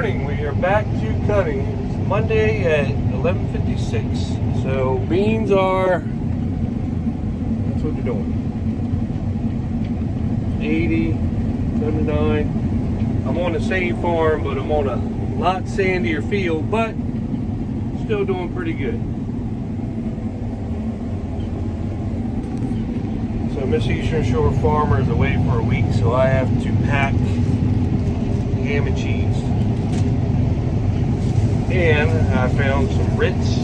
morning, we are back to cutting. It's Monday at 11:56. So beans are, that's what they're doing. 80, 79. I'm on the same farm, but I'm on a lot sandier field, but still doing pretty good. So Miss Eastern Shore Farmer is away for a week, so I have to pack ham and cheese. And I found some Ritz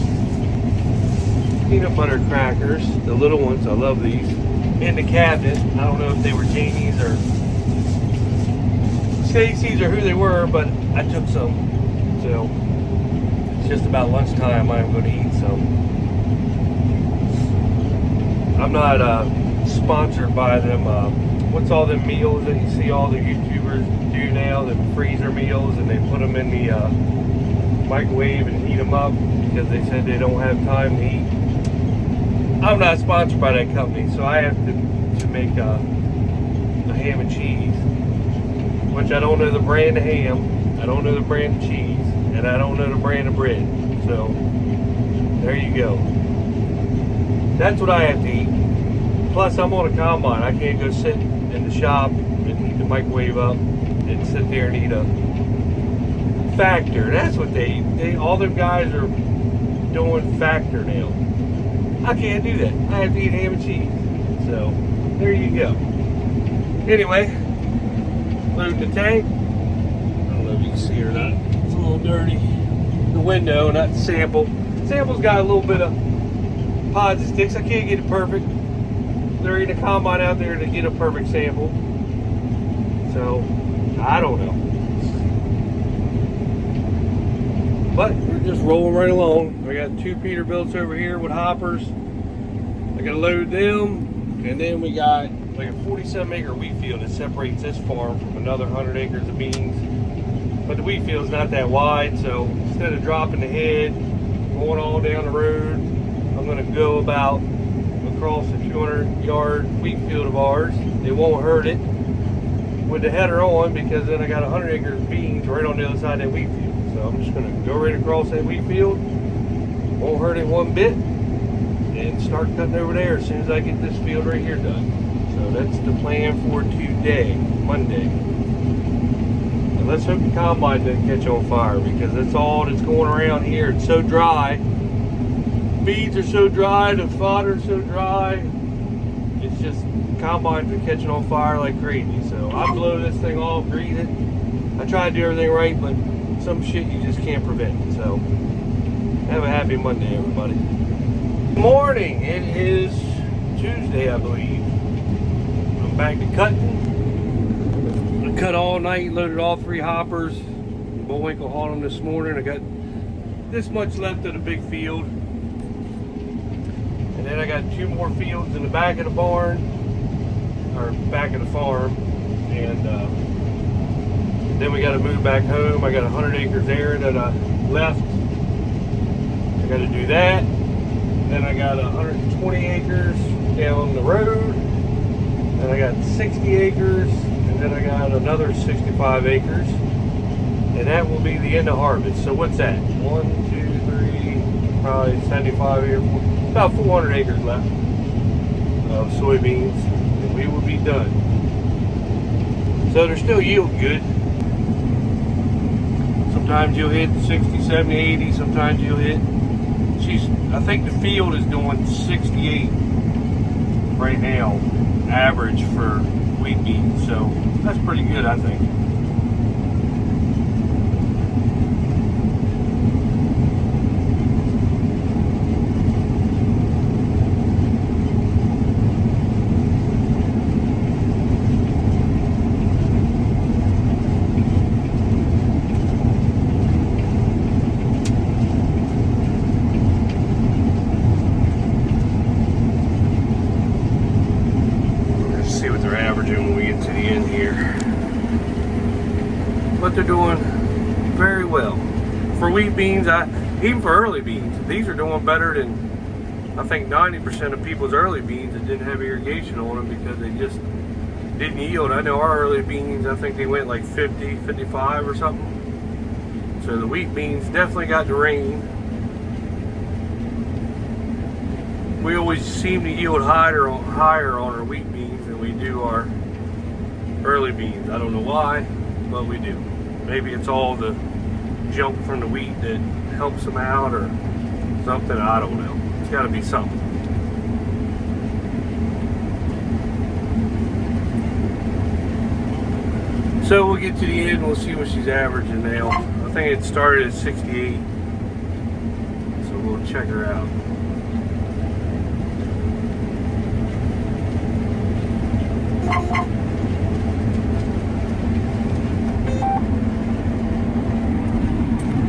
peanut butter crackers, the little ones, I love these, in the cabinet. I don't know if they were Janie's or Stacy's or who they were, but I took some. So it's just about lunchtime. I'm going to eat some. I'm not sponsored by them. What's all them meals that you see all the YouTubers do now, the freezer meals, and they put them in the microwave and heat them up because they said they don't have time to eat. I'm not sponsored by that company, so I have to make a ham and cheese, which I don't know the brand of ham, I don't know the brand of cheese, and I don't know the brand of bread. So there you go. That's what I have to eat. Plus, I'm on a combine. I can't go sit in the shop and heat the microwave up and sit there and eat a factor. That's what they all them guys are doing, factor now. I can't do that. I have to eat ham and cheese. So there you go. Anyway, load the tank. I don't know if you can see it or not. It's a little dirty. The window, not the sample. Sample's got a little bit of pods and sticks. I can't get it perfect. There ain't a combine out there to get a perfect sample. So I don't know. But we're just rolling right along. I got two Peterbilts over here with hoppers. I gotta load them. And then we got like a 47-acre wheat field that separates this farm from another 100 acres of beans. But the wheat field's not that wide, so instead of dropping the head, going all down the road, I'm gonna go about across the 200-yard wheat field of ours. It won't hurt it with the header on, because then I got 100 acres of beans right on the other side of that wheat field. So I'm just going to go right across that wheat field, won't hurt it one bit, and start cutting over there as soon as I get this field right here done. So that's the plan for today, Monday. And let's hope the combine doesn't catch on fire, because that's all that's going around here. It's so dry. Beans are so dry, the fodder's so dry. It's just, combines are catching on fire like crazy. So I blow this thing off, grease it. I try to do everything right, but some shit you just can't prevent. So have a happy Monday, everybody. Good morning. It is Tuesday, I believe. I'm back to cutting. I cut all night, loaded all 3 hoppers. Bullwinkle hauled them this morning. I got this much left of the big field. And then I got 2 more fields in the back of the barn, or back of the farm. And then we got to move back home. I got 100 acres there that I left. I got to do that. Then I got 120 acres down the road. Then I got 60 acres. And then I got another 65 acres. And that will be the end of harvest. So what's that? 1, 2, 3, probably 75 here. About 400 acres left of soybeans. And we will be done. So they're still yielding good. Sometimes you'll hit 60, 70, 80. Sometimes you'll hit, I think the field is doing 68 right now, average for wheat beans. So that's pretty good, I think. When we get to the end here, but they're doing very well for wheat beans. Even for early beans, these are doing better than I think 90% of people's early beans that didn't have irrigation on them, because they just didn't yield. I know our early beans, I think they went like 50, 55 or something. So the wheat beans definitely got the rain. We always seem to yield higher on our wheat beans than we do our early beans. I don't know why, but we do. Maybe it's all the junk from the wheat that helps them out or something. I don't know. It's got to be something. So we'll get to the end. We'll see what she's averaging now. I think it started at 68. So we'll check her out.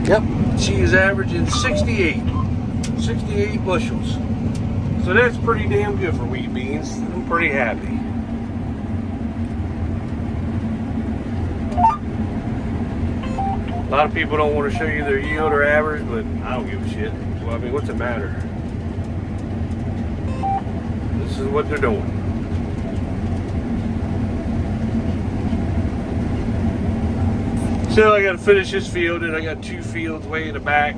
Yep, she is averaging 68 bushels. So that's pretty damn good for wheat beans. I'm pretty happy. A lot of people don't want to show you their yield or average, but I don't give a shit. Well, I mean, what's it matter? This is what they're doing. So I got to finish this field, and I got 2 fields way in the back,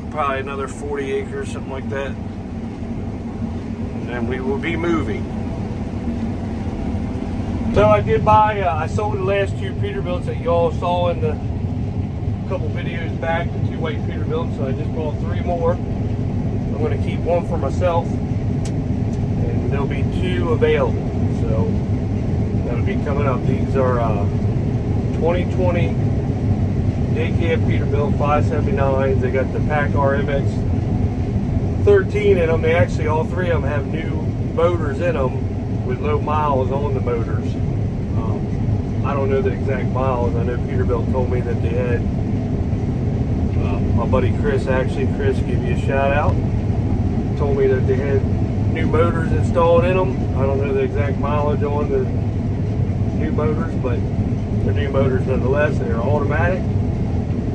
probably another 40 acres, something like that. And then we will be moving. So I did buy, I sold the last 2 Peterbilts that y'all saw in the couple videos back, the 2 white Peterbilts. So I just bought 3 more. I'm going to keep 1 for myself, and there'll be 2 available. So that'll be coming up. These are 2020 Day-Cab Peterbilt 579s. They got the PACCAR MX 13 in them. They actually, all 3 of them have new motors in them with low miles on the motors. I don't know the exact miles. I know Peterbilt told me that they had, my buddy Chris, Chris, give you a shout out, told me that they had new motors installed in them. I don't know the exact mileage on the new motors, but they're new motors nonetheless. They're automatic.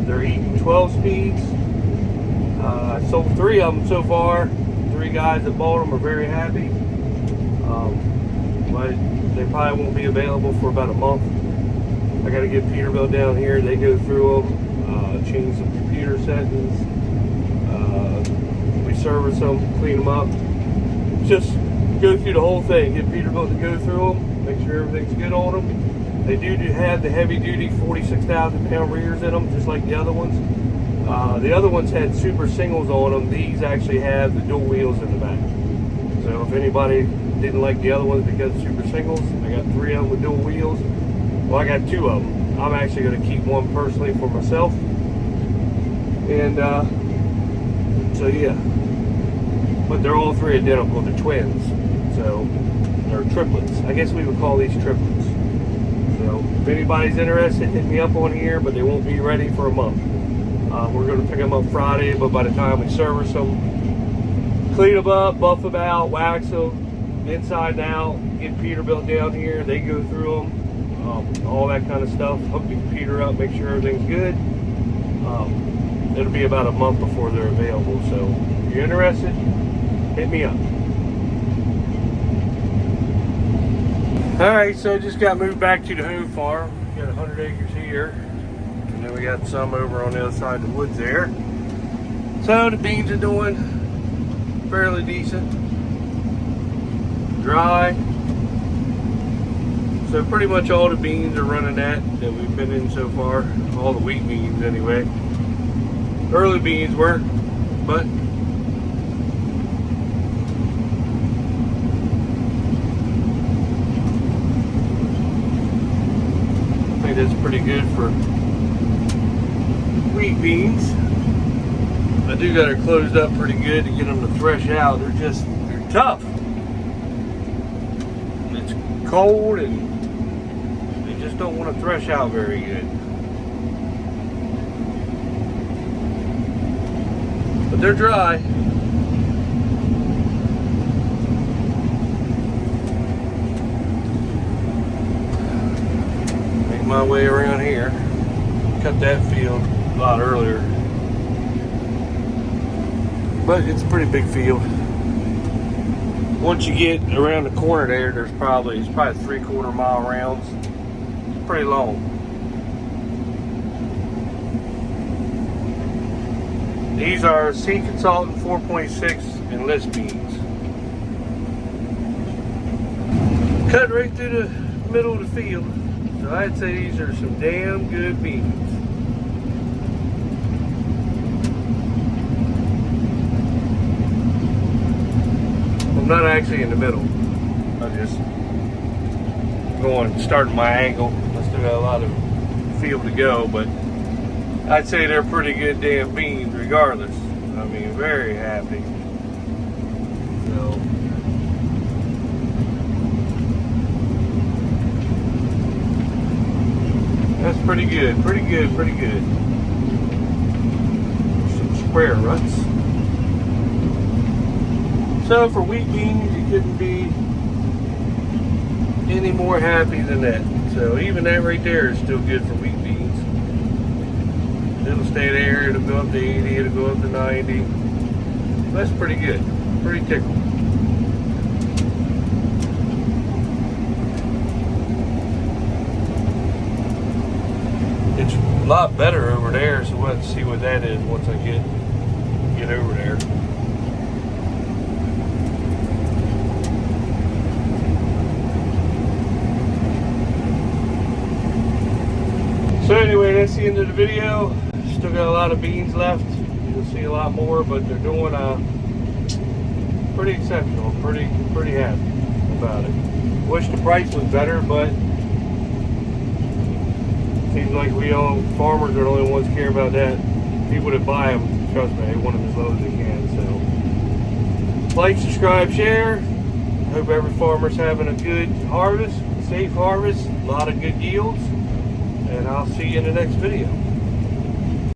They're eating 12 speeds. I sold 3 of them so far. 3 guys that bought them are very happy. But they probably won't be available for about a month. I got to get Peterbilt down here. They go through them, change some computer settings. We service them, clean them up. Just go through the whole thing. Get Peterbilt to go through them, make sure everything's good on them. They do have the heavy-duty 46,000 pound rears in them, just like the other ones. The other ones had super singles on them. These actually have the dual wheels in the back. So if anybody didn't like the other ones because of super singles, I got 3 of them with dual wheels. Well, I got 2 of them. I'm actually going to keep 1 personally for myself. And so yeah. But they're all 3 identical. They're twins. So they're triplets. I guess we would call these triplets. So if anybody's interested, hit me up on here, but they won't be ready for a month. We're going to pick them up Friday, but by the time we service them, clean them up, buff them out, wax them, inside and out, get Peterbilt down here, they go through them, all that kind of stuff, hook the computer up, make sure everything's good. It'll be about a month before they're available, so if you're interested, hit me up. Alright, so I just got moved back to the home farm. We got 100 acres here, and then we got some over on the other side of the woods there. So the beans are doing fairly decent. Dry. So pretty much all the beans are running that we've been in so far. All the wheat beans anyway. Early beans weren't, but I think that's pretty good for wheat beans. I do got her closed up pretty good to get them to thresh out. They're tough. It's cold and they just don't want to thresh out very good. But they're dry. Make my way around here. Cut that field a lot earlier. But it's a pretty big field. Once you get around the corner there, it's probably 3/4 mile rounds. It's pretty long. These are Seed Consultant 4.6 Enlist beans. Cut right through the middle of the field. So I'd say these are some damn good beans. I'm not actually in the middle. I'm just starting my angle. I still got a lot of field to go, but I'd say they're pretty good damn beans regardless. I mean, very happy. So, that's pretty good, pretty good, pretty good. Some square ruts. So for wheat beans, you couldn't be any more happy than that. So even that right there is still good for wheat beans. It'll stay there, it'll go up to 80, it'll go up to 90. That's pretty good, pretty tickled. It's a lot better over there, so we'll have to see what that is once I get over there. So anyway, that's the end of the video. Still got a lot of beans left. You'll see a lot more, but they're doing pretty exceptional. Pretty happy about it. Wish the price was better, but seems like we all farmers are the only ones care about that. People that buy them, trust me, they want them as low as they can. So like, subscribe, share. Hope every farmer's having a good harvest, safe harvest, a lot of good yields. And I'll see you in the next video.